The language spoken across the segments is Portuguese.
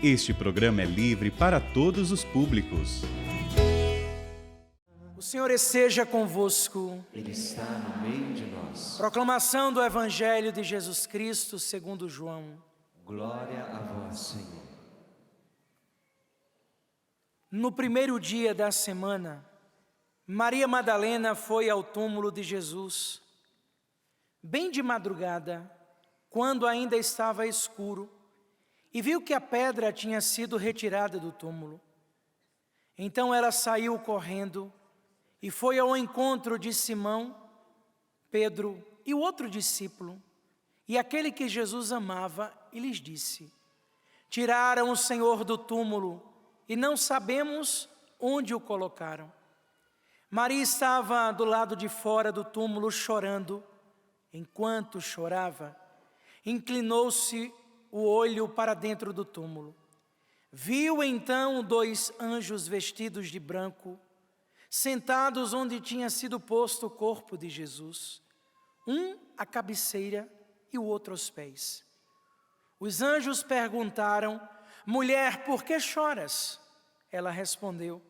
Este programa é livre para todos os públicos. O Senhor esteja convosco. Ele está no meio de nós. Proclamação do Evangelho de Jesus Cristo segundo João. Glória a vós, Senhor. No primeiro dia da semana, Maria Madalena foi ao túmulo de Jesus. Bem de madrugada, quando ainda estava escuro, e viu que a pedra tinha sido retirada do túmulo. Então ela saiu correndo e foi ao encontro de Simão, Pedro e o outro discípulo, e aquele que Jesus amava, e lhes disse: tiraram o Senhor do túmulo e não sabemos onde o colocaram. Maria estava do lado de fora do túmulo chorando. Enquanto chorava, inclinou-se o olho para dentro do túmulo. Viu então 2 anjos vestidos de branco, sentados onde tinha sido posto o corpo de Jesus, um à cabeceira e o outro aos pés. Os anjos perguntaram: mulher, por que choras? Ela respondeu: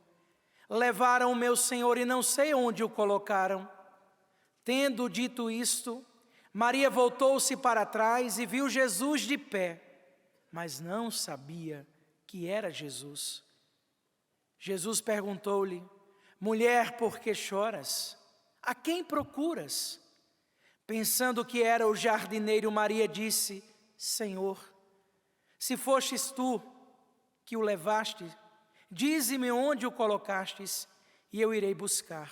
levaram o meu Senhor e não sei onde o colocaram. Tendo dito isto, Maria voltou-se para trás e viu Jesus de pé, mas não sabia que era Jesus. Jesus perguntou-lhe: mulher, por que choras? A quem procuras? Pensando que era o jardineiro, Maria disse: Senhor, se fostes tu que o levaste, dize-me onde o colocastes e eu irei buscar.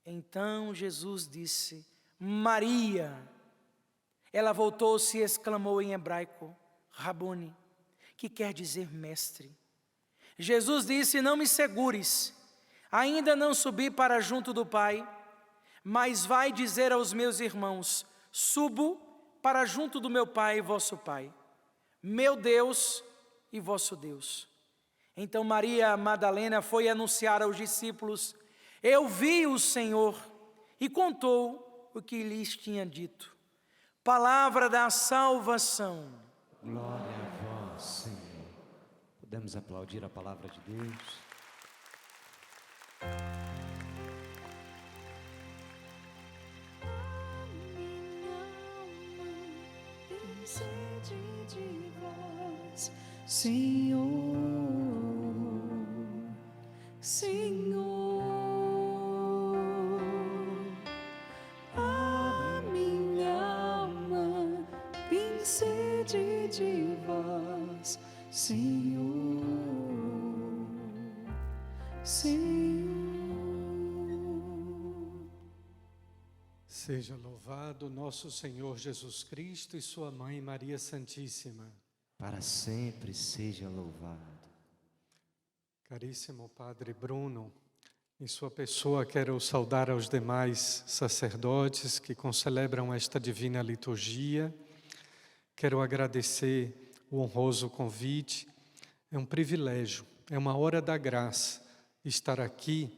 Então Jesus disse: Maria. Ela voltou-se e exclamou em hebraico: Rabone, que quer dizer mestre. Jesus disse: não me segures, ainda não subi para junto do Pai, mas vai dizer aos meus irmãos: subo para junto do meu Pai e vosso Pai, meu Deus e vosso Deus. Então Maria Madalena foi anunciar aos discípulos: eu vi o Senhor, e contou o que lhes tinha dito. Palavra da salvação. Glória a vós, Senhor. Podemos aplaudir a palavra de Deus. Tem sede de vós, Senhor, Senhor. A minha alma tem sede de vós, Senhor, Senhor. Seja louvado nosso Senhor Jesus Cristo e sua Mãe Maria Santíssima. Para sempre seja louvado. Caríssimo Padre Bruno, em sua pessoa quero saudar aos demais sacerdotes que concelebram esta divina liturgia. Quero agradecer o honroso convite. É um privilégio, é uma hora da graça estar aqui,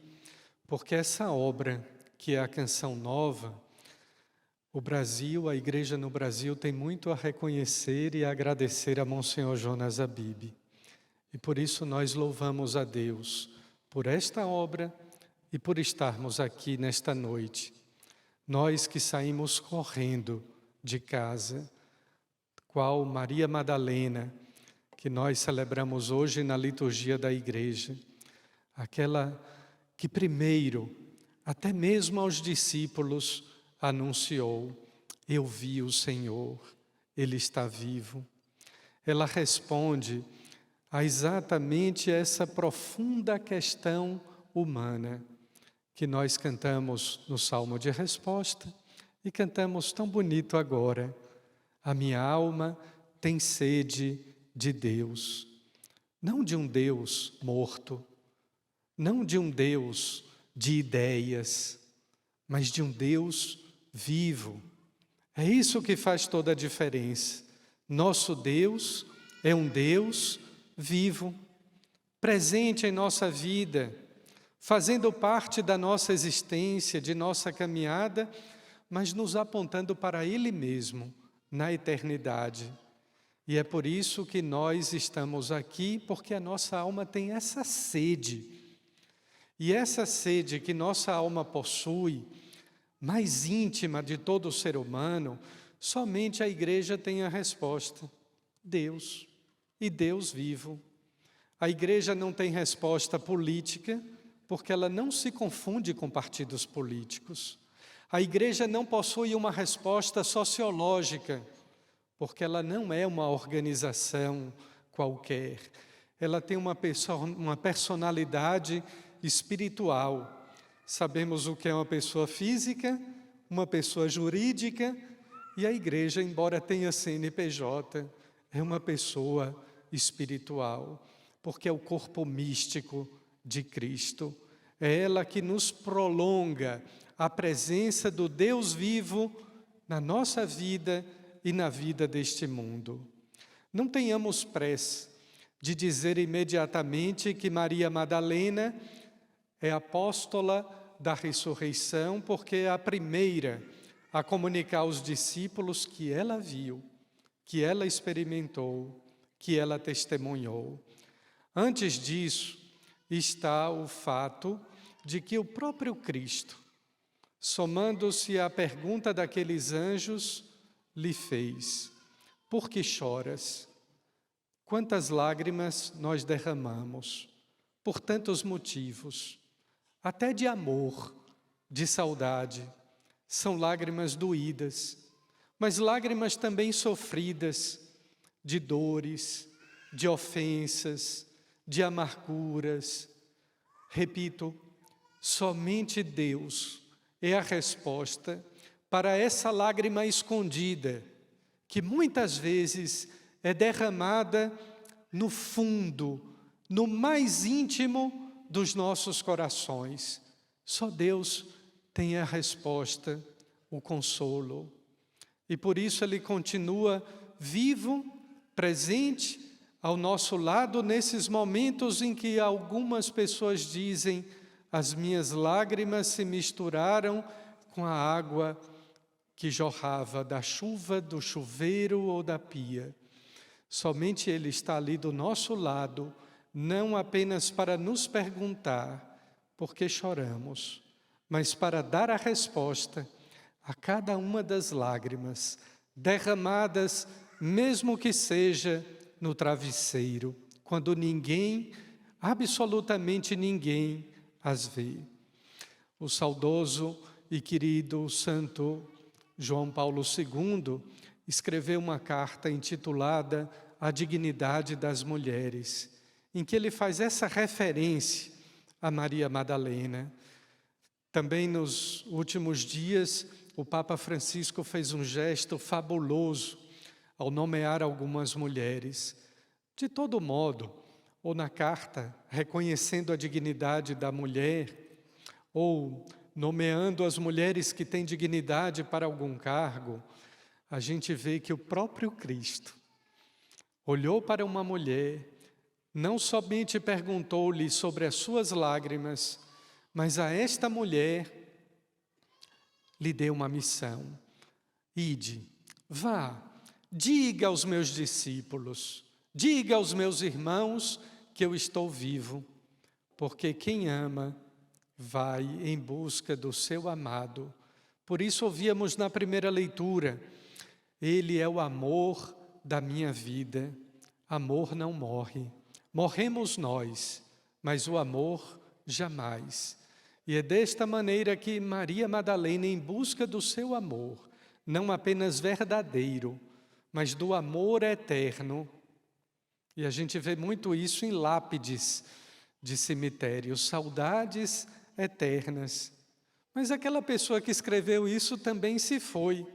porque essa obra, que é a Canção Nova, o Brasil, a Igreja no Brasil tem muito a reconhecer e a agradecer a Monsenhor Jonas Abib. E por isso nós louvamos a Deus por esta obra e por estarmos aqui nesta noite. Nós que saímos correndo de casa, qual Maria Madalena, que nós celebramos hoje na liturgia da Igreja, aquela que primeiro, até mesmo aos discípulos, anunciou: eu vi o Senhor, Ele está vivo. Ela responde a exatamente essa profunda questão humana que nós cantamos no Salmo de Resposta e cantamos tão bonito agora: a minha alma tem sede de Deus, não de um Deus morto, não de um Deus de ideias, mas de um Deus vivo. É isso que faz toda a diferença. Nosso Deus é um Deus vivo, presente em nossa vida, fazendo parte da nossa existência, de nossa caminhada, mas nos apontando para Ele mesmo, na eternidade. E é por isso que nós estamos aqui, porque a nossa alma tem essa sede. E essa sede que nossa alma possui, mais íntima de todo ser humano, somente a igreja tem a resposta: Deus, e Deus vivo. A igreja não tem resposta política, porque ela não se confunde com partidos políticos. A igreja não possui uma resposta sociológica, porque ela não é uma organização qualquer. Ela tem uma personalidade espiritual. Sabemos o que é uma pessoa física, uma pessoa jurídica, e a igreja, embora tenha CNPJ, é uma pessoa espiritual, porque é o corpo místico de Cristo. É ela que nos prolonga a presença do Deus vivo na nossa vida e na vida deste mundo. Não tenhamos pressa de dizer imediatamente que Maria Madalena é apóstola da ressurreição, porque é a primeira a comunicar aos discípulos que ela viu, que ela experimentou, que ela testemunhou. Antes disso, está o fato de que o próprio Cristo, somando-se à pergunta daqueles anjos, lhe fez: por que choras? Quantas lágrimas nós derramamos, por tantos motivos, até de amor, de saudade. São lágrimas doídas, mas lágrimas também sofridas, de dores, de ofensas, de amarguras. Repito, somente Deus é a resposta para essa lágrima escondida, que muitas vezes é derramada no fundo, no mais íntimo dos nossos corações. Só Deus tem a resposta, o consolo. E por isso Ele continua vivo, presente ao nosso lado nesses momentos em que algumas pessoas dizem: as minhas lágrimas se misturaram com a água que jorrava da chuva, do chuveiro ou da pia. Somente Ele está ali do nosso lado, não apenas para nos perguntar por que choramos, mas para dar a resposta a cada uma das lágrimas derramadas, mesmo que seja no travesseiro, quando ninguém, absolutamente ninguém, as vê. O saudoso e querido Santo João Paulo II escreveu uma carta intitulada A Dignidade das Mulheres, em que ele faz essa referência a Maria Madalena. Também nos últimos dias, o Papa Francisco fez um gesto fabuloso ao nomear algumas mulheres. De todo modo, ou na carta, reconhecendo a dignidade da mulher, ou nomeando as mulheres que têm dignidade para algum cargo, a gente vê que o próprio Cristo olhou para uma mulher, não somente perguntou-lhe sobre as suas lágrimas, mas a esta mulher lhe deu uma missão: ide, vá, diga aos meus discípulos, diga aos meus irmãos que eu estou vivo, porque quem ama vai em busca do seu amado. Por isso ouvíamos na primeira leitura: Ele é o amor da minha vida. Amor não morre. Morremos nós, mas o amor jamais. E é desta maneira que Maria Madalena, em busca do seu amor, não apenas verdadeiro, mas do amor eterno. E a gente vê muito isso em lápides de cemitérios, saudades eternas. Mas aquela pessoa que escreveu isso também se foi.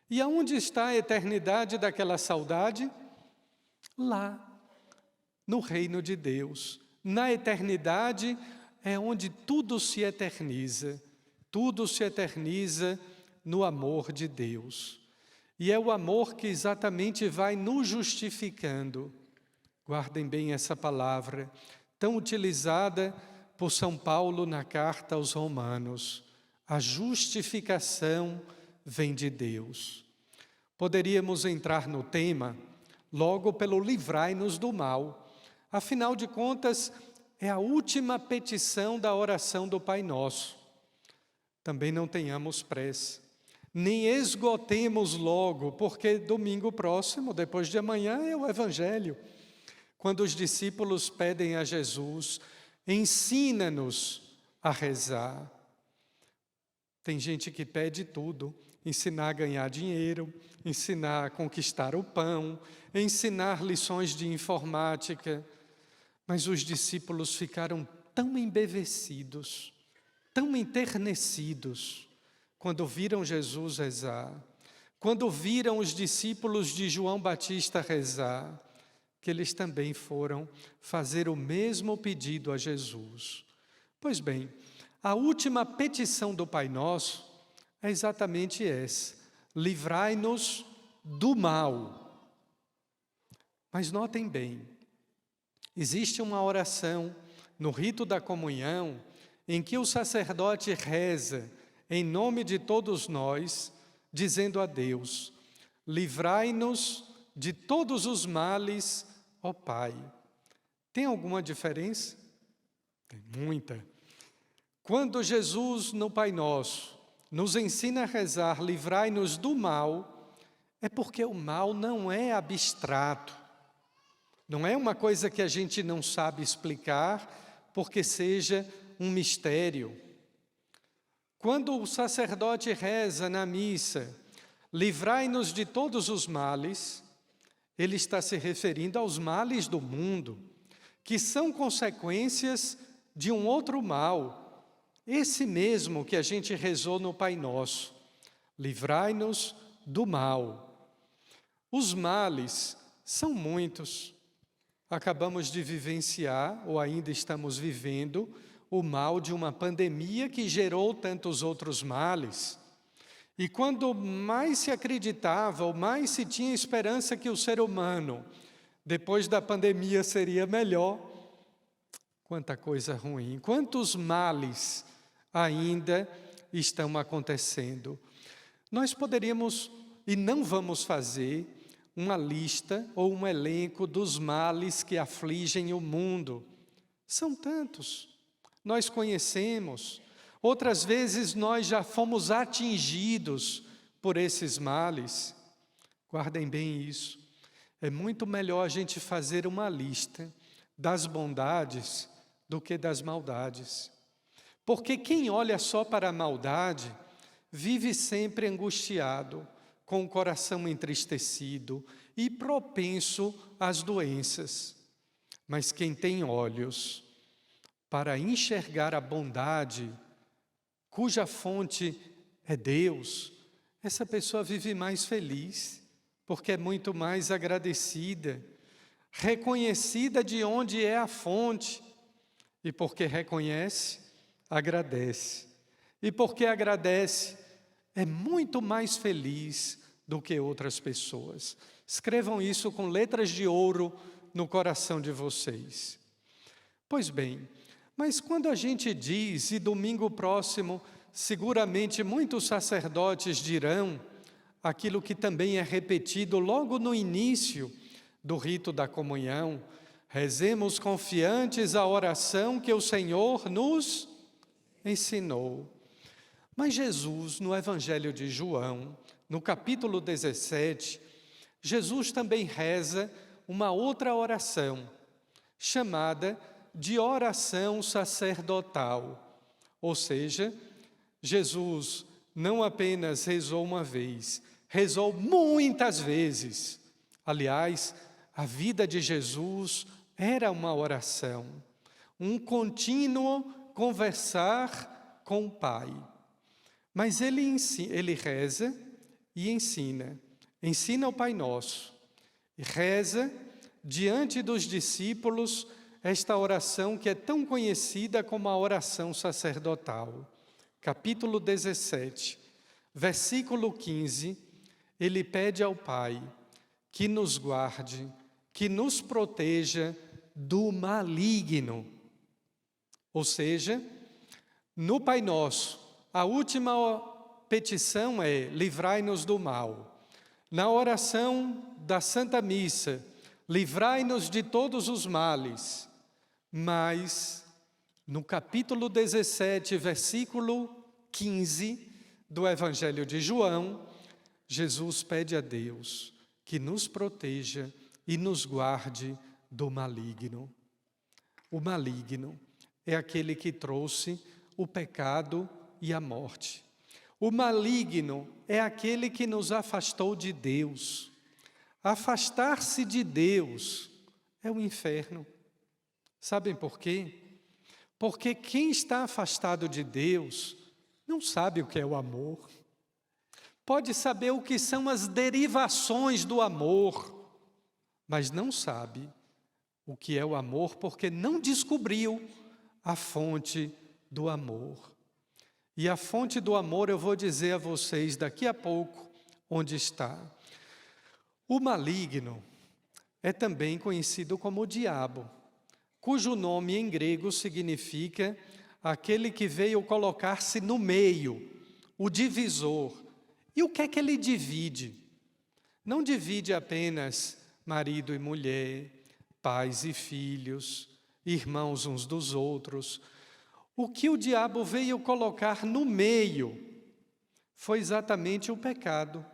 E aonde está a eternidade daquela saudade? Lá, no reino de Deus. Na eternidade é onde tudo se eterniza no amor de Deus. E é o amor que exatamente vai nos justificando. Guardem bem essa palavra, tão utilizada por São Paulo na carta aos Romanos. A justificação vem de Deus. Poderíamos entrar no tema, logo pelo livrai-nos do mal. Afinal de contas, é a última petição da oração do Pai Nosso. Também não tenhamos pressa, nem esgotemos logo, porque domingo próximo, depois de amanhã, é o Evangelho. Quando os discípulos pedem a Jesus, ensina-nos a rezar. Tem gente que pede tudo, ensinar a ganhar dinheiro, ensinar a conquistar o pão, ensinar lições de informática. Mas os discípulos ficaram tão embevecidos, tão enternecidos, quando viram Jesus rezar, quando viram os discípulos de João Batista rezar, que eles também foram fazer o mesmo pedido a Jesus. Pois bem, a última petição do Pai Nosso é exatamente essa: livrai-nos do mal. Mas notem bem, existe uma oração no rito da comunhão em que o sacerdote reza em nome de todos nós, dizendo a Deus: livrai-nos de todos os males, ó Pai. Tem alguma diferença? Tem muita. Quando Jesus, no Pai Nosso, nos ensina a rezar, livrai-nos do mal, é porque o mal não é abstrato, não é uma coisa que a gente não sabe explicar, porque seja um mistério. Quando o sacerdote reza na missa, livrai-nos de todos os males, ele está se referindo aos males do mundo, que são consequências de um outro mal, esse mesmo que a gente rezou no Pai Nosso. Livrai-nos do mal. Os males são muitos. Acabamos de vivenciar, ou ainda estamos vivendo, o mal de uma pandemia que gerou tantos outros males. E quando mais se acreditava, ou mais se tinha esperança que o ser humano, depois da pandemia, seria melhor, quanta coisa ruim, quantos males ainda estão acontecendo. Nós poderíamos, e não vamos fazer, uma lista ou um elenco dos males que afligem o mundo. São tantos, nós conhecemos. Outras vezes nós já fomos atingidos por esses males. Guardem bem isso. É muito melhor a gente fazer uma lista das bondades do que das maldades. Porque quem olha só para a maldade vive sempre angustiado, com o coração entristecido e propenso às doenças. Mas quem tem olhos para enxergar a bondade, cuja fonte é Deus, essa pessoa vive mais feliz, porque é muito mais agradecida, reconhecida de onde é a fonte, e porque reconhece, agradece. E porque agradece, é muito mais feliz do que outras pessoas. Escrevam isso com letras de ouro no coração de vocês. Pois bem, mas quando a gente diz, e domingo próximo, seguramente muitos sacerdotes dirão aquilo que também é repetido logo no início do rito da comunhão: rezemos confiantes a oração que o Senhor nos ensinou. Mas Jesus, no Evangelho de João, no capítulo 17, Jesus também reza uma outra oração, chamada de oração sacerdotal. Ou seja, Jesus não apenas rezou uma vez, rezou muitas vezes. Aliás, a vida de Jesus era uma oração, um contínuo conversar com o Pai. Mas ele reza e ensina o Pai Nosso, e reza diante dos discípulos esta oração que é tão conhecida como a oração sacerdotal. Capítulo 17, versículo 15, ele pede ao Pai que nos guarde, que nos proteja do maligno. Ou seja, no Pai Nosso, a última petição é: livrai-nos do mal. Na oração da Santa Missa, livrai-nos de todos os males, mas no capítulo 17, versículo 15 do Evangelho de João, Jesus pede a Deus que nos proteja e nos guarde do maligno. O maligno é aquele que trouxe o pecado e a morte. O maligno é aquele que nos afastou de Deus. Afastar-se de Deus é o inferno. Sabem por quê? Porque quem está afastado de Deus não sabe o que é o amor. Pode saber o que são as derivações do amor, mas não sabe o que é o amor porque não descobriu a fonte do amor. E a fonte do amor eu vou dizer a vocês daqui a pouco onde está. O maligno é também conhecido como o diabo, cujo nome em grego significa aquele que veio colocar-se no meio, o divisor. E o que é que ele divide? Não divide apenas marido e mulher, pais e filhos, irmãos uns dos outros. O que o diabo veio colocar no meio foi exatamente o pecado,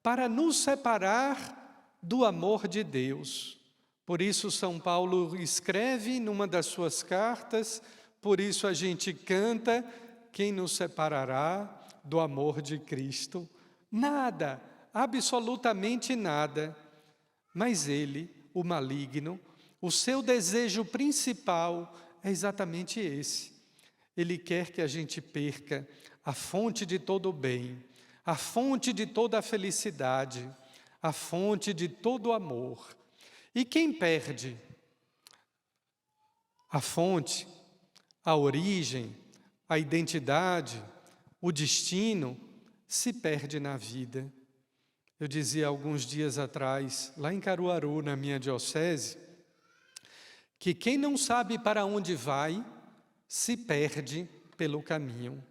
para nos separar do amor de Deus. Por isso São Paulo escreve numa das suas cartas, por isso a gente canta, quem nos separará do amor de Cristo? Nada, absolutamente nada. Mas ele, o maligno, o seu desejo principal é exatamente esse. Ele quer que a gente perca a fonte de todo o bem, a fonte de toda a felicidade, a fonte de todo o amor. E quem perde a fonte, a origem, a identidade, o destino, se perde na vida. Eu dizia alguns dias atrás, lá em Caruaru, na minha diocese, que quem não sabe para onde vai, se perde pelo caminho.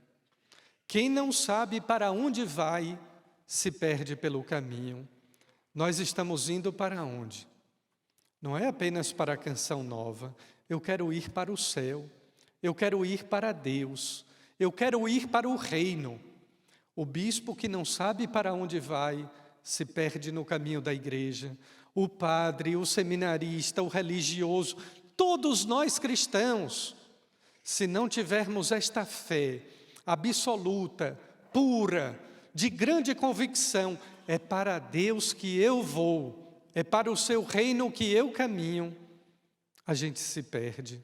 Quem não sabe para onde vai, se perde pelo caminho. Nós estamos indo para onde? Não é apenas para a Canção Nova. Eu quero ir para o céu. Eu quero ir para Deus. Eu quero ir para o reino. O bispo que não sabe para onde vai, se perde no caminho da igreja. O padre, o seminarista, o religioso, todos nós cristãos, se não tivermos esta fé absoluta, pura, de grande convicção, é para Deus que eu vou, é para o seu reino que eu caminho, a gente se perde.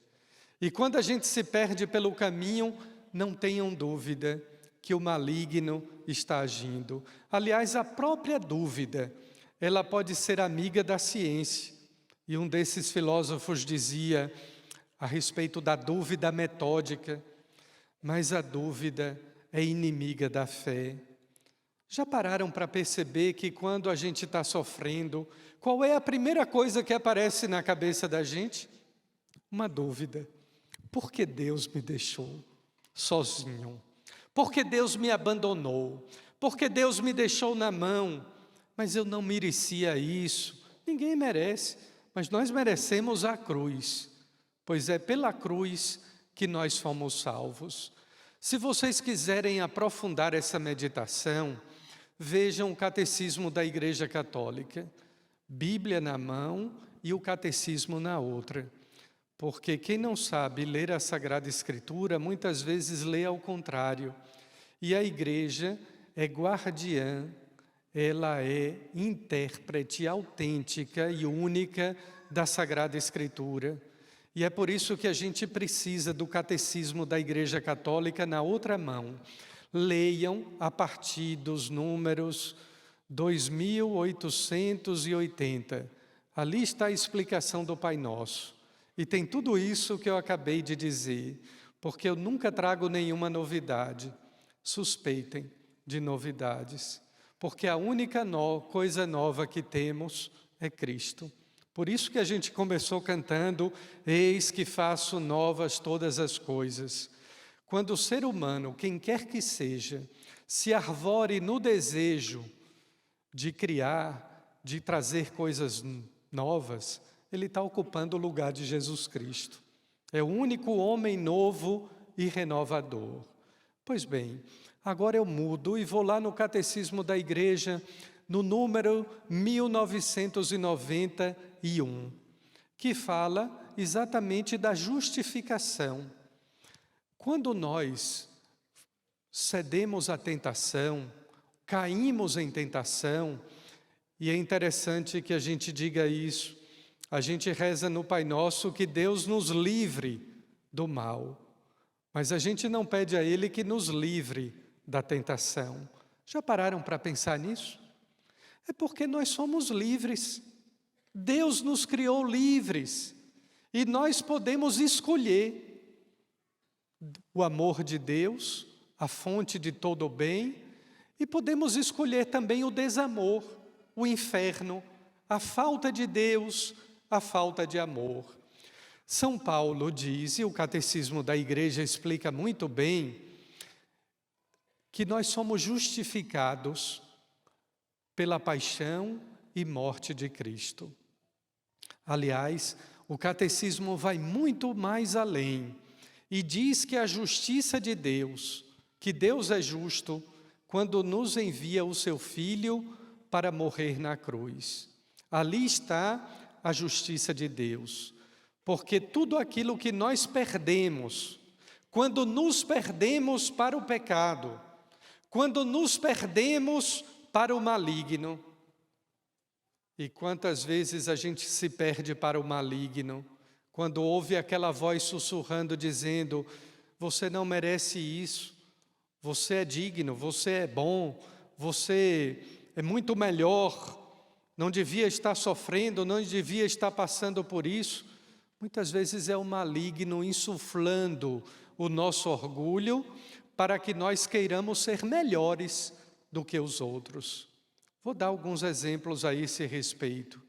E quando a gente se perde pelo caminho, não tenham dúvida que o maligno está agindo. Aliás, a própria dúvida, ela pode ser amiga da ciência. E um desses filósofos dizia a respeito da dúvida metódica, mas a dúvida é inimiga da fé. Já pararam para perceber que quando a gente está sofrendo, qual é a primeira coisa que aparece na cabeça da gente? Uma dúvida. Por que Deus me deixou sozinho? Por que Deus me abandonou? Por que Deus me deixou na mão? Mas eu não merecia isso. Ninguém merece, mas nós merecemos a cruz, pois é pela cruz que nós fomos salvos. Se vocês quiserem aprofundar essa meditação, vejam o Catecismo da Igreja Católica, Bíblia na mão e o Catecismo na outra. Porque quem não sabe ler a Sagrada Escritura, muitas vezes lê ao contrário. E a Igreja é guardiã, ela é intérprete autêntica e única da Sagrada Escritura. E é por isso que a gente precisa do Catecismo da Igreja Católica na outra mão. Leiam a partir dos números 2880. Ali está a explicação do Pai Nosso. E tem tudo isso que eu acabei de dizer, porque eu nunca trago nenhuma novidade. Suspeitem de novidades, porque a única coisa nova que temos é Cristo. Por isso que a gente começou cantando, eis que faço novas todas as coisas. Quando o ser humano, quem quer que seja, se arvore no desejo de criar, de trazer coisas novas, ele está ocupando o lugar de Jesus Cristo. É o único homem novo e renovador. Pois bem, agora eu mudo e vou lá no Catecismo da Igreja, no número 1991, que fala exatamente da justificação. Quando nós cedemos à tentação, caímos em tentação, e é interessante que a gente diga isso, a gente reza no Pai Nosso que Deus nos livre do mal, mas a gente não pede a Ele que nos livre da tentação. Já pararam para pensar nisso? É porque nós somos livres. Deus nos criou livres e nós podemos escolher o amor de Deus, a fonte de todo o bem, e podemos escolher também o desamor, o inferno, a falta de Deus, a falta de amor. São Paulo diz, e o Catecismo da Igreja explica muito bem, que nós somos justificados pela paixão e morte de Cristo. Aliás, o Catecismo vai muito mais além e diz que a justiça de Deus, que Deus é justo quando nos envia o seu Filho para morrer na cruz. Ali está a justiça de Deus, porque tudo aquilo que nós perdemos, quando nos perdemos para o pecado, quando nos perdemos para o maligno, e quantas vezes a gente se perde para o maligno, quando ouve aquela voz sussurrando dizendo, você não merece isso, você é digno, você é bom, você é muito melhor, não devia estar sofrendo, não devia estar passando por isso. Muitas vezes é o maligno insuflando o nosso orgulho para que nós queiramos ser melhores do que os outros. Vou dar alguns exemplos a esse respeito.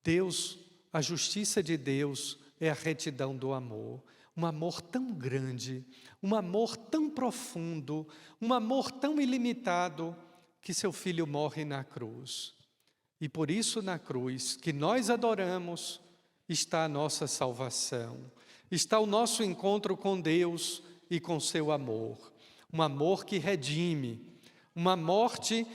Deus, a justiça de Deus é a retidão do amor. Um amor tão grande, um amor tão profundo, um amor tão ilimitado, que seu Filho morre na cruz. E por isso na cruz, que nós adoramos, está a nossa salvação. Está o nosso encontro com Deus e com seu amor. Um amor que redime, uma morte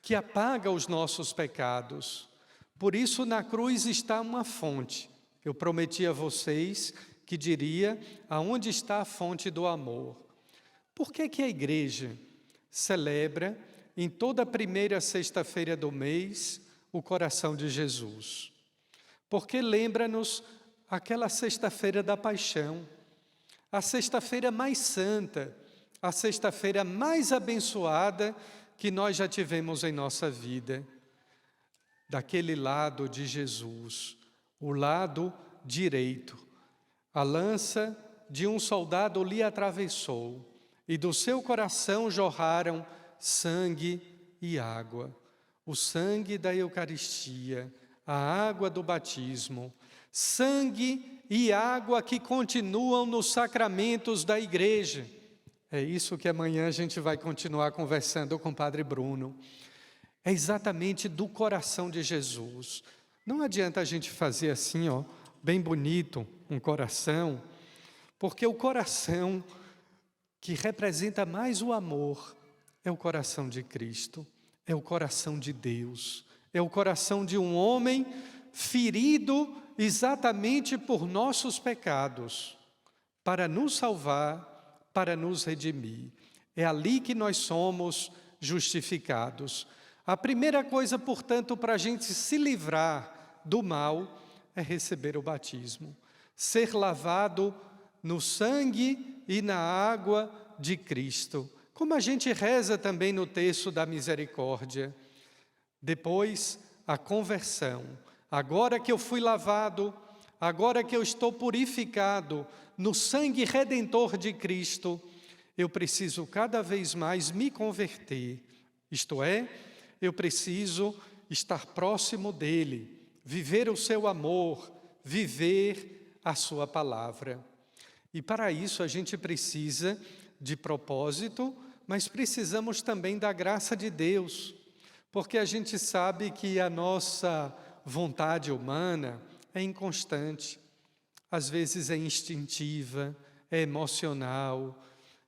que apaga os nossos pecados. Por isso na cruz está uma fonte. Eu prometi a vocês que diria aonde está a fonte do amor. Por que a igreja celebra em toda a primeira sexta-feira do mês o coração de Jesus? Porque lembra-nos aquela sexta-feira da paixão, a sexta-feira mais santa, a sexta-feira mais abençoada que nós já tivemos em nossa vida. Daquele lado de Jesus, o lado direito, a lança de um soldado lhe atravessou, e do seu coração jorraram sangue e água. O sangue da Eucaristia, a água do batismo, sangue e água que continuam nos sacramentos da igreja. É isso que amanhã a gente vai continuar conversando com o Padre Bruno. É exatamente do coração de Jesus. Não adianta a gente fazer assim, ó, bem bonito, um coração, porque o coração que representa mais o amor é o coração de Cristo, é o coração de Deus, é o coração de um homem ferido exatamente por nossos pecados, para nos salvar, para nos redimir. É ali que nós somos justificados. A primeira coisa, portanto, para a gente se livrar do mal é receber o batismo, ser lavado no sangue e na água de Cristo, como a gente reza também no texto da misericórdia. Depois, a conversão. Agora que eu fui lavado, agora que eu estou purificado no sangue redentor de Cristo, eu preciso cada vez mais me converter, isto é, eu preciso estar próximo dele, viver o seu amor, viver a sua palavra. E para isso a gente precisa de propósito, mas precisamos também da graça de Deus, porque a gente sabe que a nossa vontade humana é inconstante, às vezes é instintiva, é emocional.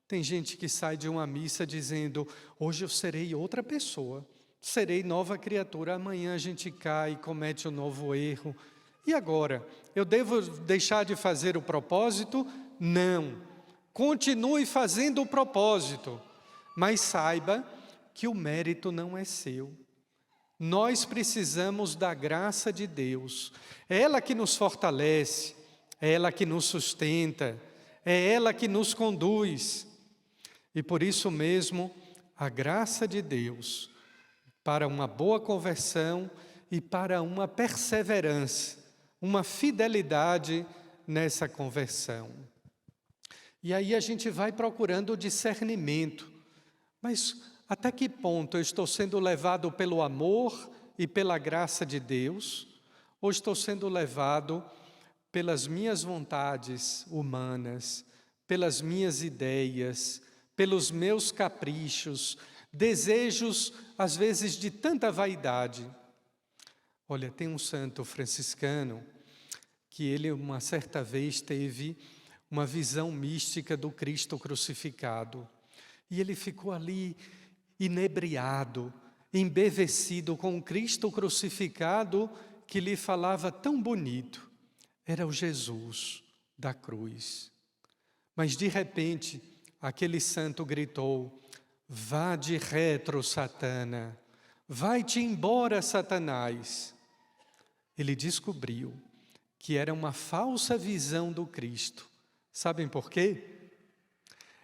Tem gente que sai de uma missa dizendo: hoje eu serei outra pessoa, serei nova criatura. Amanhã a gente cai e comete um novo erro. E agora? Eu devo deixar de fazer o propósito? Não. Continue fazendo o propósito, mas saiba que o mérito não é seu. Nós precisamos da graça de Deus. É ela que nos fortalece, é ela que nos sustenta, é ela que nos conduz. E por isso mesmo, a graça de Deus para uma boa conversão e para uma perseverança, uma fidelidade nessa conversão. E aí a gente vai procurando o discernimento. Mas até que ponto eu estou sendo levado pelo amor e pela graça de Deus? Ou estou sendo levado pelas minhas vontades humanas, pelas minhas ideias, pelos meus caprichos, desejos, às vezes, de tanta vaidade? Olha, tem um santo franciscano que ele, uma certa vez, teve uma visão mística do Cristo crucificado. E ele ficou ali inebriado, embevecido com o Cristo crucificado que lhe falava tão bonito. Era o Jesus da cruz. Mas de repente, aquele santo gritou: vá de retro, Satana, vai-te embora, Satanás. Ele descobriu que era uma falsa visão do Cristo. Sabem por quê?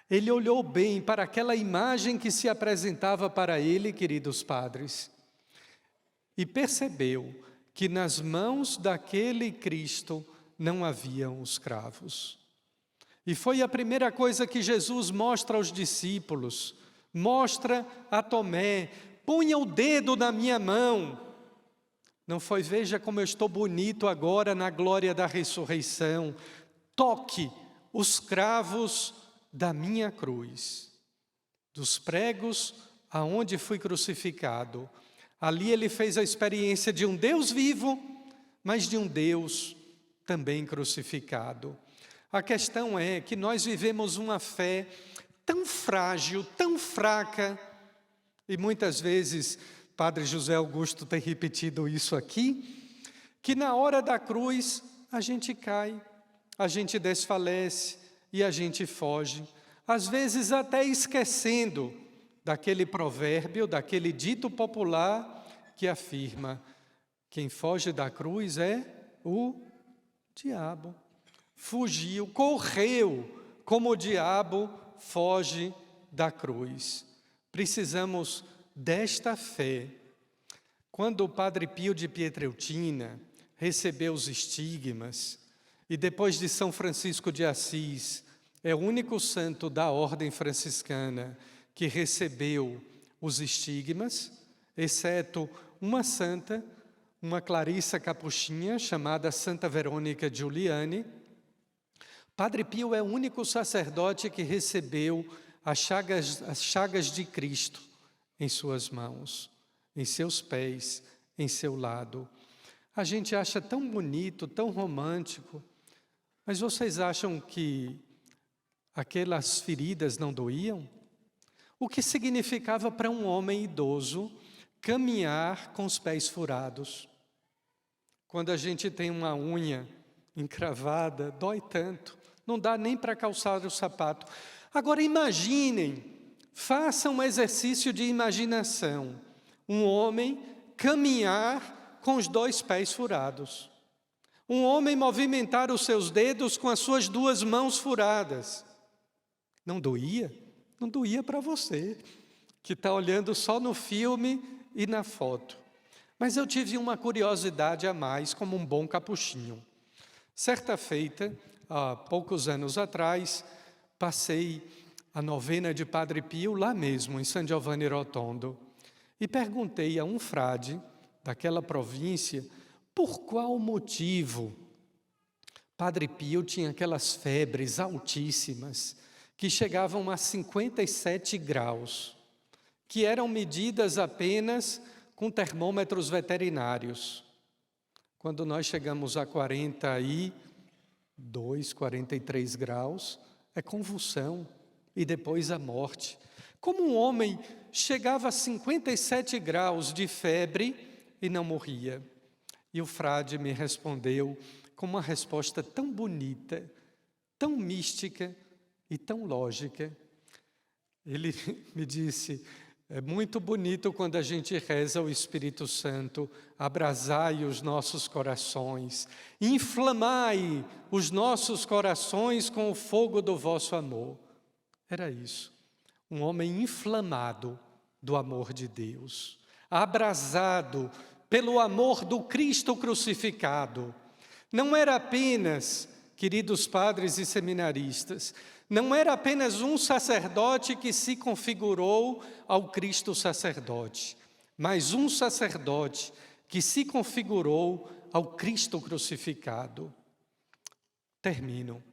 Ele olhou bem para aquela imagem que se apresentava para ele, queridos padres, e percebeu que nas mãos daquele Cristo não haviam os cravos. E foi a primeira coisa que Jesus mostra aos discípulos, mostra a Tomé: ponha o dedo na minha mão. Não foi: veja como eu estou bonito agora na glória da ressurreição. Toque os cravos da minha cruz, dos pregos aonde fui crucificado. Ali ele fez a experiência de um Deus vivo, mas de um Deus também crucificado. A questão é que nós vivemos uma fé tão frágil, tão fraca, e muitas vezes, Padre José Augusto tem repetido isso aqui, que na hora da cruz a gente cai, a gente desfalece e a gente foge, às vezes até esquecendo daquele provérbio, daquele dito popular que afirma: quem foge da cruz é o diabo. Fugiu, correu, como o diabo foge da cruz. Precisamos desta fé. Quando o Padre Pio de Pietrelcina recebeu os estigmas, e depois de São Francisco de Assis, é o único santo da ordem franciscana que recebeu os estigmas, exceto uma santa, uma Clarissa Capuchinha, chamada Santa Verônica Giuliani. Padre Pio é o único sacerdote que recebeu as chagas de Cristo em suas mãos, em seus pés, em seu lado. A gente acha tão bonito, tão romântico, mas vocês acham que aquelas feridas não doíam? O que significava para um homem idoso caminhar com os pés furados? Quando a gente tem uma unha encravada, dói tanto, não dá nem para calçar o sapato. Agora imaginem, façam um exercício de imaginação, um homem caminhar com os 2 pés furados. Um homem movimentar os seus dedos com as suas 2 mãos furadas. Não doía? Não doía para você, que está olhando só no filme e na foto. Mas eu tive uma curiosidade a mais, como um bom capuchinho. Certa feita, há poucos anos atrás, passei a novena de Padre Pio lá mesmo, em San Giovanni Rotondo, e perguntei a um frade daquela província por qual motivo Padre Pio tinha aquelas febres altíssimas que chegavam a 57 graus, que eram medidas apenas com termômetros veterinários. Quando nós chegamos a 42, 43 graus, é convulsão e depois a morte. Como um homem chegava a 57 graus de febre e não morria. E o frade me respondeu com uma resposta tão bonita, tão mística e tão lógica. Ele me disse: é muito bonito quando a gente reza o Espírito Santo, abrasai os nossos corações, inflamai os nossos corações com o fogo do vosso amor. Era isso, um homem inflamado do amor de Deus, abrasado pelo amor do Cristo crucificado. Não era apenas, queridos padres e seminaristas, não era apenas um sacerdote que se configurou ao Cristo sacerdote, mas um sacerdote que se configurou ao Cristo crucificado. Termino.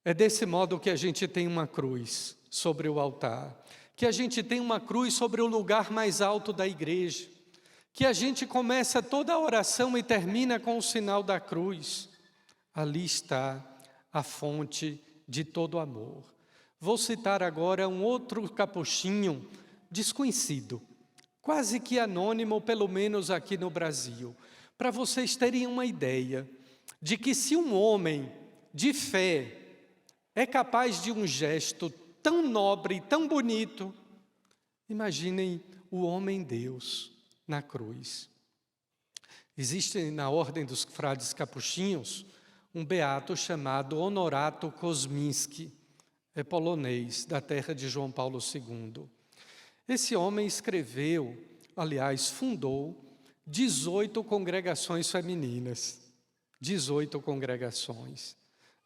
É desse modo que a gente tem uma cruz sobre o altar, que a gente tem uma cruz sobre o lugar mais alto da igreja, que a gente começa toda a oração e termina com o sinal da cruz. Ali está a fonte de todo amor. Vou citar agora um outro capuchinho desconhecido, quase que anônimo, pelo menos aqui no Brasil, para vocês terem uma ideia de que se um homem de fé é capaz de um gesto tão nobre, tão bonito, imaginem o homem-Deus na cruz. Existe na ordem dos frades capuchinhos um beato chamado Honorato Kosminski, é polonês, da terra de João Paulo II. Esse homem escreveu, aliás, fundou 18 congregações femininas, 18 congregações,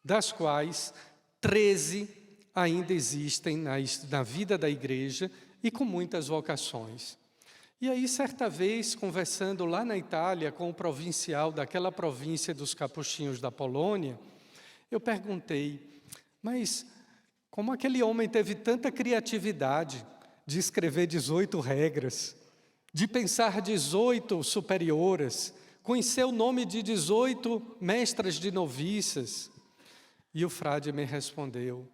das quais 13 ainda existem na vida da igreja e com muitas vocações. E aí, certa vez, conversando lá na Itália com o provincial daquela província dos capuchinhos da Polônia, eu perguntei, mas como aquele homem teve tanta criatividade de escrever 18 regras, de pensar 18 superioras, conhecer o nome de 18 mestras de noviças? E o frade me respondeu,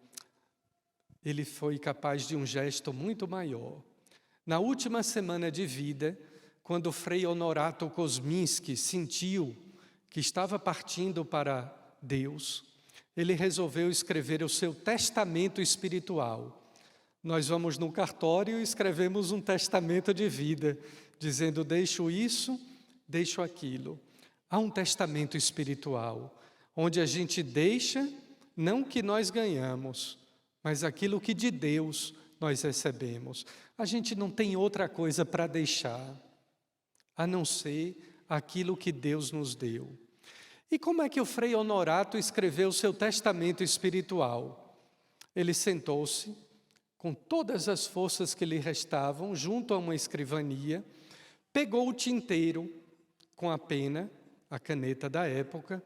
ele foi capaz de um gesto muito maior. Na última semana de vida, quando o Frei Honorato Kosminski sentiu que estava partindo para Deus, ele resolveu escrever o seu testamento espiritual. Nós vamos no cartório e escrevemos um testamento de vida, dizendo, deixo isso, deixo aquilo. Há um testamento espiritual, onde a gente deixa, não o que nós ganhamos, mas aquilo que de Deus nós recebemos. A gente não tem outra coisa para deixar, a não ser aquilo que Deus nos deu. E como é que o Frei Honorato escreveu o seu testamento espiritual? Ele sentou-se, com todas as forças que lhe restavam, junto a uma escrivania, pegou o tinteiro com a pena, a caneta da época,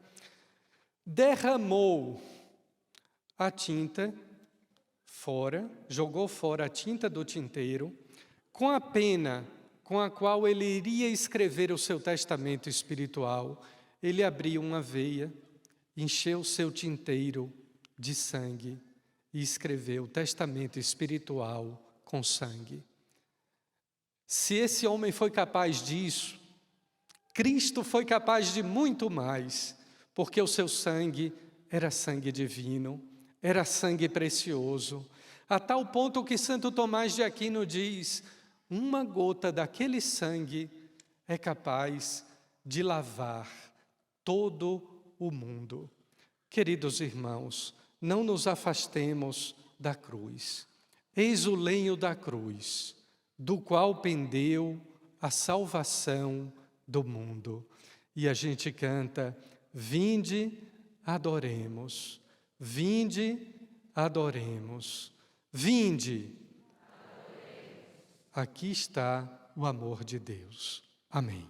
derramou a tinta fora, jogou fora a tinta do tinteiro, com a pena com a qual ele iria escrever o seu testamento espiritual, ele abriu uma veia, encheu o seu tinteiro de sangue e escreveu o testamento espiritual com sangue. Se esse homem foi capaz disso, Cristo foi capaz de muito mais, porque o seu sangue era sangue divino, era sangue precioso, a tal ponto que Santo Tomás de Aquino diz, uma gota daquele sangue é capaz de lavar todo o mundo. Queridos irmãos, não nos afastemos da cruz. Eis o lenho da cruz, do qual pendeu a salvação do mundo. E a gente canta, vinde, adoremos. Vinde, adoremos. Vinde. Aqui está o amor de Deus. Amém.